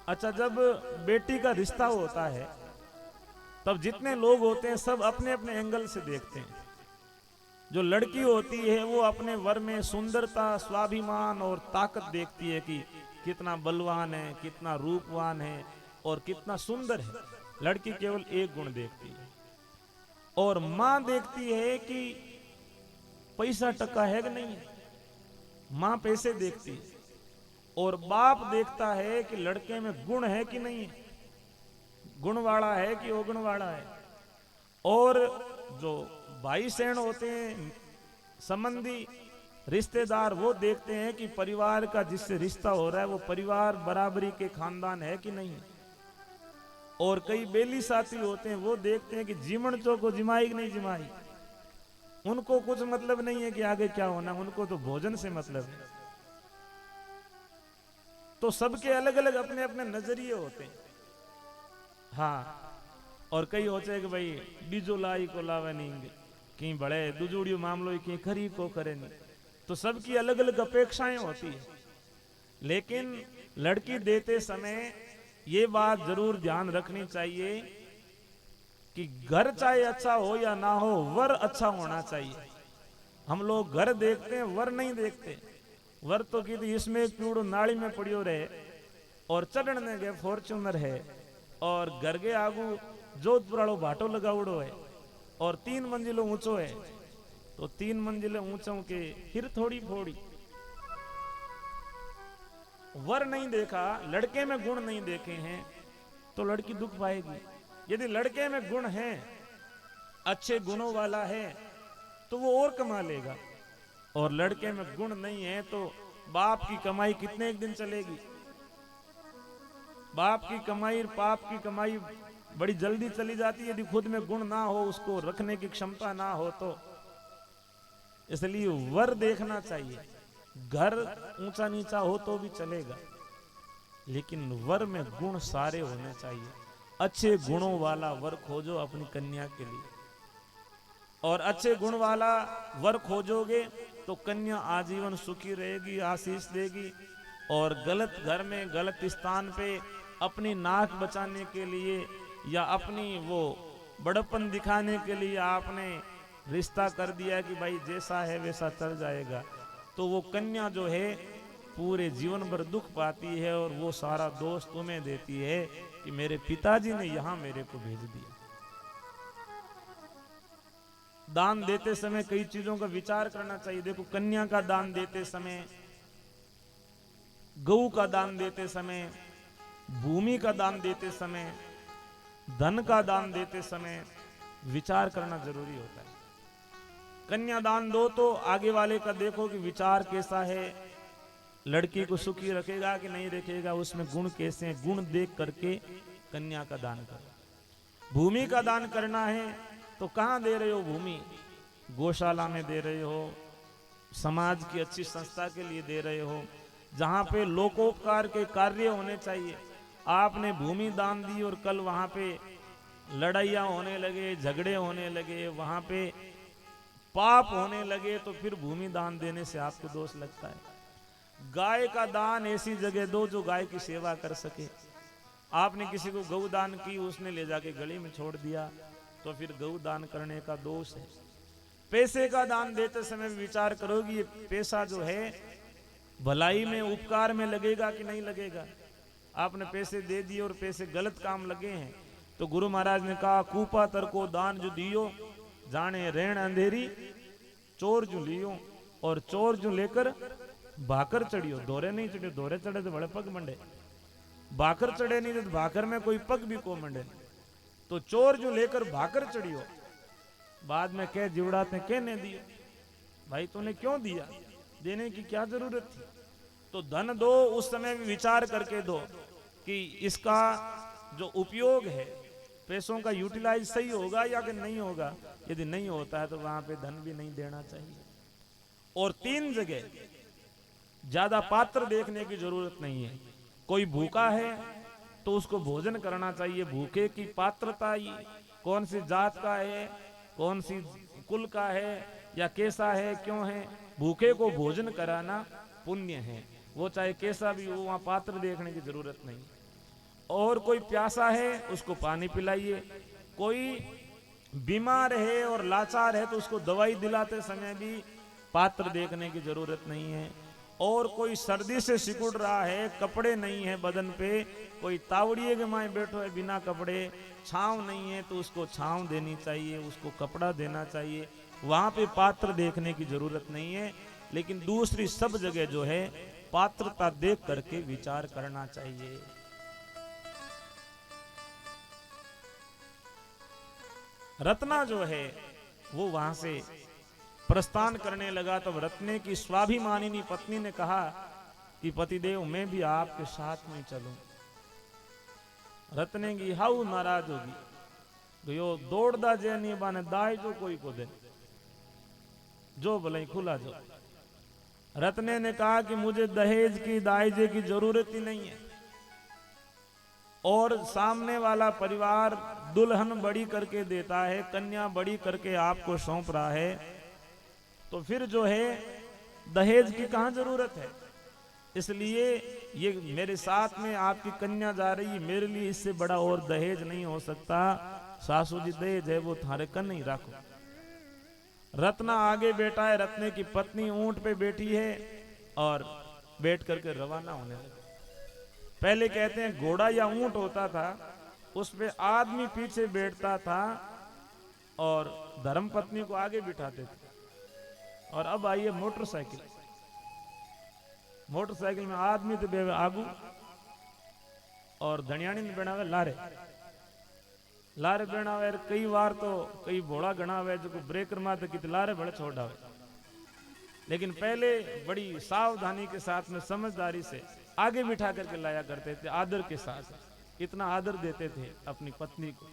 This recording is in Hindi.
अच्छा, जब बेटी का रिश्ता होता है तब जितने लोग होते हैं सब अपने अपने एंगल से देखते हैं। जो लड़की होती है वो अपने वर में सुंदरता, स्वाभिमान और ताकत देखती है कि कितना बलवान है, कितना रूपवान है और कितना सुंदर है। लड़की केवल एक गुण देखती है। और मां देखती है कि पैसा टका है कि नहीं है। मां पैसे देखती है। और बाप देखता है कि लड़के में गुण है कि नहीं है, गुण वाला है कि अवगुण वाला है। और जो भाई सैन होते हैं, संबंधी रिश्तेदार, वो देखते हैं कि परिवार का जिससे रिश्ता हो रहा है वो परिवार बराबरी के खानदान है कि नहीं। और कई बेली साथी होते हैं, वो देखते हैं कि जीमण चो को जिमाई कि नहीं जिमाई। उनको कुछ मतलब नहीं है कि आगे क्या होना, उनको तो भोजन से मतलब है। तो सबके अलग अलग अपने अपने नजरिए होते हैं। हाँ, और कई होते हैं कि भाई बीजो लाई को लावे नहीं, कहीं बड़े दुजुड़ियो मामलो कहीं खरी को करे नहीं। तो सबकी अलग अलग अपेक्षाएं होती है। लेकिन लड़की देते समय ये बात जरूर ध्यान रखनी चाहिए कि घर चाहे अच्छा हो या ना हो, वर अच्छा होना चाहिए। हम लोग घर देखते हैं, वर नहीं देखते। वर तो की इसमें एक पीड़ो नाली में पड़ियो रहे और चढ़ने गए फॉर्च्यूनर है और घर के आगू जोधपुर वालों भाटो लगावड़ो है और 3 मंजिलों ऊंचो है। तो 3 मंजिलें ऊंचों के फिर थोड़ी फोड़ी। वर नहीं देखा, लड़के में गुण नहीं देखे हैं, तो लड़की दुख पाएगी। यदि लड़के में गुण है, अच्छे गुणों वाला है, तो वो और कमा लेगा। और लड़के में गुण नहीं है तो बाप की कमाई कितने एक दिन चलेगी। बाप की कमाई, पाप की कमाई बड़ी जल्दी चली जाती है यदि खुद में गुण ना हो, उसको रखने की क्षमता ना हो तो। इसलिए वर देखना चाहिए। घर ऊंचा नीचा हो तो भी चलेगा, लेकिन वर में गुण सारे होने चाहिए। अच्छे गुणों वाला वर खोजो अपनी कन्या के लिए। और अच्छे गुण वाला वर खोजोगे तो कन्या आजीवन सुखी रहेगी, आशीष देगी। और गलत घर में गलत स्थान पे अपनी नाक बचाने के लिए या अपनी वो बड़प्पन दिखाने के लिए आपने रिश्ता कर दिया कि भाई जैसा है वैसा चल जाएगा, तो वो कन्या जो है पूरे जीवन भर दुख पाती है। और वो सारा दोष तुम्हें देती है कि मेरे पिताजी ने यहां मेरे को भेज दिया। दान देते समय कई चीजों का विचार करना चाहिए। देखो, कन्या का दान देते समय, गऊ का दान देते समय, भूमि का दान देते समय, धन का दान देते समय विचार करना जरूरी होता है। कन्यादान दो तो आगे वाले का देखो कि विचार कैसा है, लड़की को सुखी रखेगा कि नहीं रखेगा, उसमें गुण कैसे हैं, गुण देख करके कन्या का दान करो। भूमि का दान करना है तो कहां दे रहे हो भूमि? गौशाला में दे रहे हो, समाज की अच्छी संस्था के लिए दे रहे हो, जहां पे लोकोपकार के कार्य होने चाहिए। आपने भूमि दान दी और कल वहां पे लड़ाइयां होने लगे, झगड़े होने लगे, वहां पे पाप होने लगे, तो फिर भूमि दान देने से आपको दोष लगता है। गाय का दान ऐसी जगह दो जो गाय की सेवा कर सके। आपने किसी को गौ दान की, उसने ले जाके गली में छोड़ दिया, तो फिर गौ दान करने का दोष है। पैसे का दान देते समय विचार करोगी ये पैसा जो है भलाई में, उपकार में लगेगा कि नहीं लगेगा। आपने पैसे दे दिए और पैसे गलत काम लगे हैं, तो गुरु महाराज ने कहा कूपा तर को दान जो दियो, जाने रेण अंधेरी चोर जो लियो। और चोर जो लेकर भाकर चढ़ियो, दोरे नहीं चढ़ियो, दोरे चढ़े तो बड़े पग मंडे, भाकर चढ़े नहीं तो भाकर में कोई पग भी को मंडे। तो चोर जो लेकर भाकर चढ़ियो, बाद में कह जिवड़ाते कहने दियो, भाई तूने क्यों दिया, देने की क्या जरूरत थी। तो धन दो उस समय भी विचार करके दो कि इसका जो उपयोग है, पैसों का यूटिलाइज सही होगा या कि नहीं होगा। यदि नहीं होता है तो वहां पे धन भी नहीं देना चाहिए। और 3 जगह ज्यादा पात्र देखने की जरूरत नहीं है। कोई भूखा है तो उसको भोजन करना चाहिए। भूखे की पात्रता, कौन सी जात का है, कौन सी कुल का है या कैसा है, क्यों है, भूखे को भोजन कराना पुण्य है। वो चाहे कैसा भी हो, वहां पात्र देखने की जरूरत नहीं। और कोई प्यासा है उसको पानी पिलाइए, कोई बीमार है और लाचार है तो उसको दवाई दिलाते समय भी पात्र देखने की जरूरत नहीं है। और कोई सर्दी से सिकुड़ रहा है, कपड़े नहीं है बदन पे, कोई तावड़िए के माए बैठो है बिना कपड़े, छांव नहीं है तो उसको छांव देनी चाहिए, उसको कपड़ा देना चाहिए, वहां पे पात्र देखने की जरूरत नहीं है। लेकिन दूसरी सब जगह जो है पात्रता देख करके विचार करना चाहिए। रत्ना जो है वो वहां से प्रस्थान करने लगा, तब रत्ने की स्वाभिमानिनी पत्नी ने कहा कि पतिदेव मैं भी आपके साथ में चलूं। रत्ने की हाउ नाराज होगी, तो यो दौड़दा जे नहीं बाने दाई जो कोई को दे जो भले खुला जो। रत्ने ने कहा कि मुझे दहेज की दाइजे की जरूरत ही नहीं है, और सामने वाला परिवार दुल्हन बड़ी करके देता है, कन्या बड़ी करके आपको सौंप रहा है, तो फिर जो है दहेज की कहां जरूरत है। इसलिए ये मेरे साथ में आपकी कन्या जा रही है, मेरे लिए इससे बड़ा और दहेज नहीं हो सकता। सासू जी दहेज है वो थारे कन नहीं रखो। रत्ना आगे बैठा है, रत्ने की पत्नी ऊंट पे बैठी है और बैठ करके रवाना होने लगे। पहले कहते हैं घोड़ा या ऊंट होता था, उसमें आदमी पीछे बैठता था और धर्मपत्नी को आगे बिठाते थे। और अब आइए मोटरसाइकिल, मोटरसाइकिल में आदमी तो बेवे आगू और धनियाणी ने बनावे लारे, लारे बनावे। कई बार तो कई भोड़ा गणावे जो ब्रेकर मारते कि लारे बड़े छोड़ावे, लेकिन पहले बड़ी सावधानी के साथ में समझदारी से आगे बिठा करके लाया करते थे, आदर के साथ। इतना आदर देते थे अपनी पत्नी को।